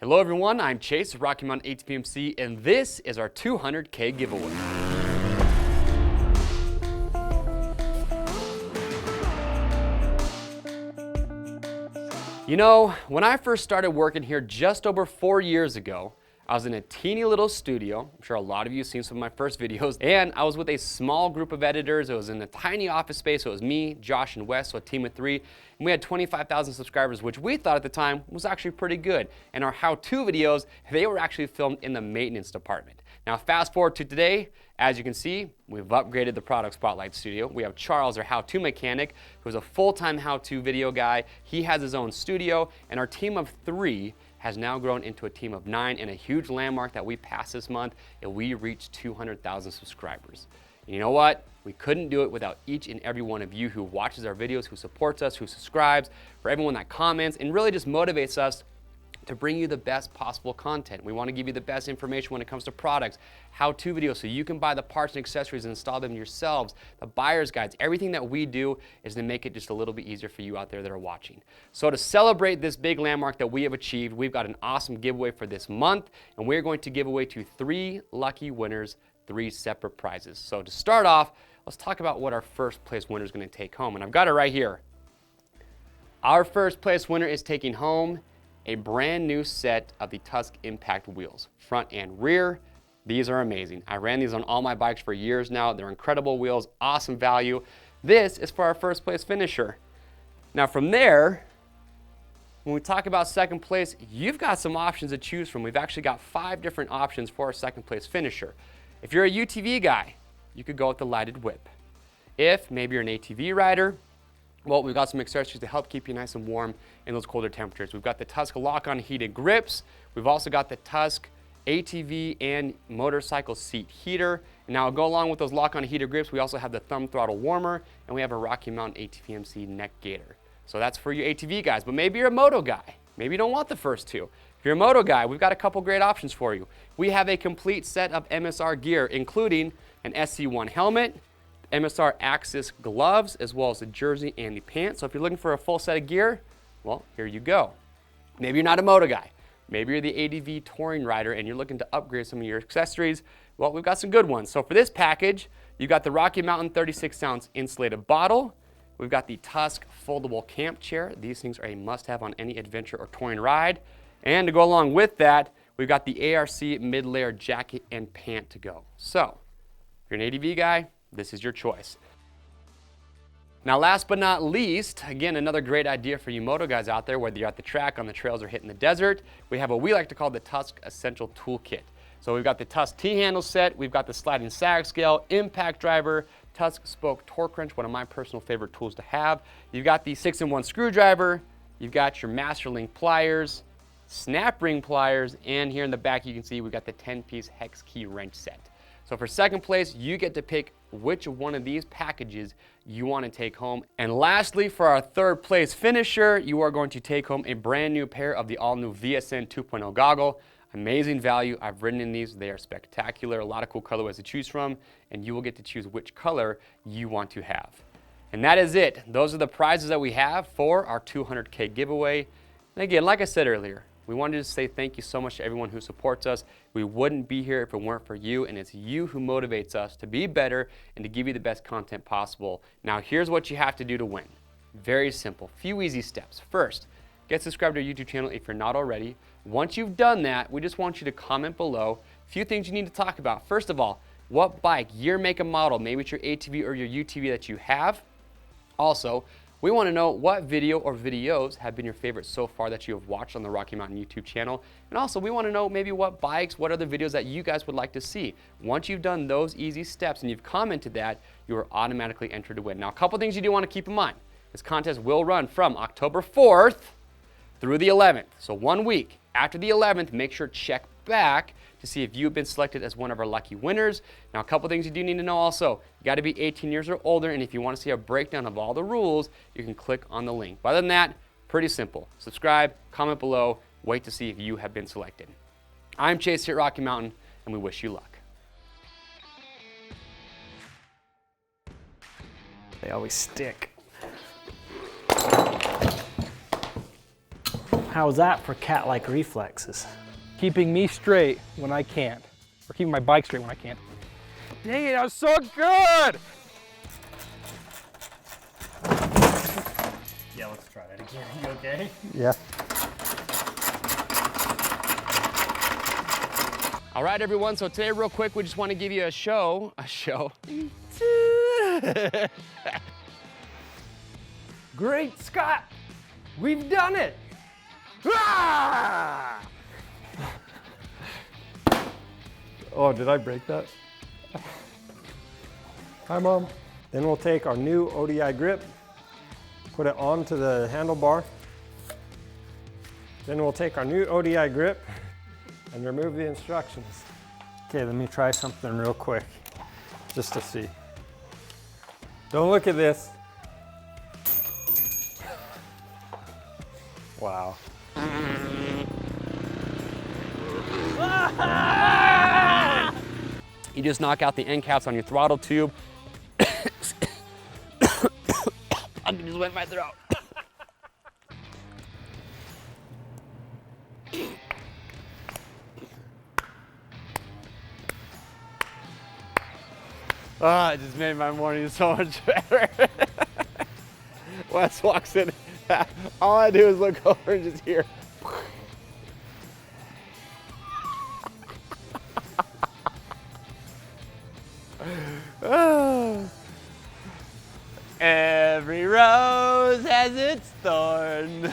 Hello everyone, I'm Chase of Rocky Mountain ATV MC, and this is our 200K giveaway. You know, when I first started working here just over 4 years ago, I was in a teeny little studio. I'm sure a lot of you have seen some of my first videos. And I was with a small group of editors. It was in a tiny office space. It was me, Josh, and Wes, so a team of 3. And we had 25,000 subscribers, which we thought at the time was actually pretty good. And our how-to videos, they were actually filmed in the maintenance department. Now fast forward to today, as you can see, we've upgraded the product spotlight studio. We have Charles, our how-to mechanic, who's a full-time how-to video guy. He has his own studio, and our team of 3 has now grown into a team of 9 and a huge landmark that we passed this month, and we reached 200,000 subscribers. And you know what? We couldn't do it without each and every one of you who watches our videos, who supports us, who subscribes, for everyone that comments, and really just motivates us to bring you the best possible content. We want to give you the best information when it comes to products, how-to videos, so you can buy the parts and accessories and install them yourselves, the buyer's guides. Everything that we do is to make it just a little bit easier for you out there that are watching. So to celebrate this big landmark that we have achieved, we've got an awesome giveaway for this month, and we're going to give away to 3 lucky winners 3 separate prizes. So to start off, let's talk about what our first place winner is going to take home, and I've got it right here. Our first place winner is taking home a brand new set of the Tusk Impact wheels, front and rear. These are amazing. I ran these on all my bikes for years now. They're incredible wheels, awesome value. This is for our first place finisher. Now from there, when we talk about second place, you've got some options to choose from. We've actually got 5 different options for our second place finisher. If you're a UTV guy, you could go with the lighted whip. If maybe you're an ATV rider, well, we've got some accessories to help keep you nice and warm in those colder temperatures. We've got the Tusk lock-on heated grips. We've also got the Tusk ATV and motorcycle seat heater. And now, go along with those lock-on heated grips, we also have the thumb throttle warmer, and we have a Rocky Mountain ATV MC neck gaiter. So that's for you ATV guys, but maybe you're a moto guy. Maybe you don't want the first 2. If you're a moto guy, we've got a couple great options for you. We have a complete set of MSR gear, including an SC1 helmet, MSR Axis gloves, as well as the jersey and the pants. So if you're looking for a full set of gear, well, here you go. Maybe you're not a moto guy. Maybe you're the ATV touring rider and you're looking to upgrade some of your accessories. Well, we've got some good ones. So for this package, you got the Rocky Mountain 36-ounce insulated bottle. We've got the Tusk foldable camp chair. These things are a must-have on any adventure or touring ride. And to go along with that, we've got the ARC mid-layer jacket and pant to go. So if you're an ATV guy, this is your choice. Now last but not least, again, another great idea for you moto guys out there, whether you're at the track, on the trails, or hitting the desert, we have what we like to call the Tusk Essential Tool Kit. So we've got the Tusk T-handle set, we've got the sliding sag scale, impact driver, Tusk spoke torque wrench, one of my personal favorite tools to have. You've got the 6-in-1 screwdriver, you've got your master link pliers, snap ring pliers, and here in the back you can see we've got the 10-piece hex key wrench set. So for second place, you get to pick which one of these packages you want to take home. And lastly, for our third place finisher, you are going to take home a brand new pair of the all-new VSN 2.0 goggle. Amazing value. I've ridden in these. They are spectacular. A lot of cool colorways to choose from, and you will get to choose which color you want to have. And that is it. Those are the prizes that we have for our 200K giveaway. And again, like I said earlier, we wanted to say thank you so much to everyone who supports us. We wouldn't be here if it weren't for you, and it's you who motivates us to be better and to give you the best content possible. Now, here's what you have to do to win. Very simple, few easy steps. First, get subscribed to our YouTube channel if you're not already. Once you've done that, we just want you to comment below a few things you need to talk about. First of all, what bike, year, make, and model, maybe it's your ATV or your UTV that you have. Also, we want to know what video or videos have been your favorite so far that you have watched on the Rocky Mountain YouTube channel. And also, we want to know maybe what bikes, what other videos that you guys would like to see. Once you've done those easy steps and you've commented that, you are automatically entered to win. Now, a couple things you do want to keep in mind. This contest will run from October 4th through the 11th. So 1 week. After the 11th, make sure to check back to see if you've been selected as one of our lucky winners. Now, a couple things you do need to know also. You got to be 18 years or older, and if you want to see a breakdown of all the rules, you can click on the link. But other than that, pretty simple. Subscribe, comment below, wait to see if you have been selected. I'm Chase here at Rocky Mountain, and we wish you luck. They always stick. How's that for cat-like reflexes? Keeping me straight when I can't, or keeping my bike straight when I can't. Dang it, that was so good! Yeah, let's try that again. You okay? Yeah. All right, everyone, so today real quick, we just want to give you a show. Great Scott! We've done it! Ah! Oh, did I break that? Hi, Mom. Then we'll take our new ODI grip, put it onto the handlebar. Then we'll take our new ODI grip and remove the instructions. Okay, let me try something real quick, just to see. Don't look at this. Wow. You just knock out the end caps on your throttle tube. I just went my throat. Ah, it just made my morning so much better. Wes walks in, all I do is look over and just hear. Every rose has its thorn.